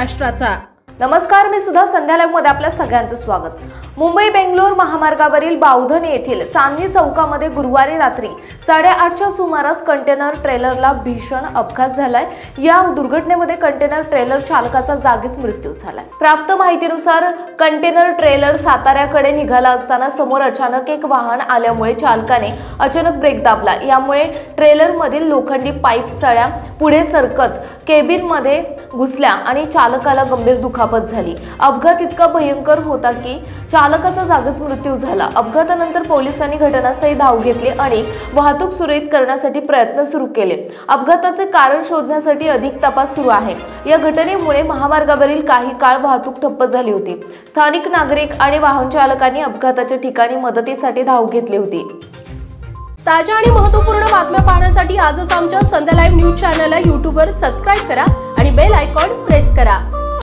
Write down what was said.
महाराष्ट्राचा। नमस्कार, मी सुद्धा संध्या लाईव्ह मध्ये आपल्या सगळ्यांचं स्वागत। मुंबई बेंगलोर महामार्गावरील बावधन येथील चांदणी चौकामध्ये गुरुवारी रात्री 8:30च्या सुमारास कंटेनर ट्रेलरला भीषण अपघात झालाय। या दुर्घटनेमध्ये कंटेनर ट्रेलर चालकाचा जागीच मृत्यू झालाय। प्राप्त माहितीनुसार कंटेनर ट्रेलर साताऱ्याकडे निघाला असताना समोर अचानक एक वाहन आल्यामुळे चालकाने अचानक ब्रेक दाबला। यामुळे ट्रेलर मधील लोखंडी पाईप सळ्या पुढे सरकत केबिन मध्ये घुसल्या आणि चालकाला गंभीर दुखापत झाली। अपघात इतका भयंकर होता की चालकाचा जागीच मृत्यू झाला। अपघातानंतर पोलिसांनी घटनास्थळी धाव घेतली आणि वाहतूक सुरळीत करण्यासाठी प्रयत्न सुरू केले। अपघाताचे कारण शोधण्यासाठी अधिक तपास सुरू आहे। या घटनेमुळे महामार्गावरील काही काळ वाहतूक ठप्प झाली होती। स्थानिक नागरिक आणि वाहन चालकांनी अपघाताच्या ठिकाणी मदतीसाठी धाव घेतली होती। ताज्या आणि महत्त्वपूर्ण बातम्या पाहण्यासाठी आजच आमच्या संध्या लाईव्ह न्यूज चॅनलला YouTube वर सबस्क्राइब करा आणि बेल आयकॉन प्रेस करा।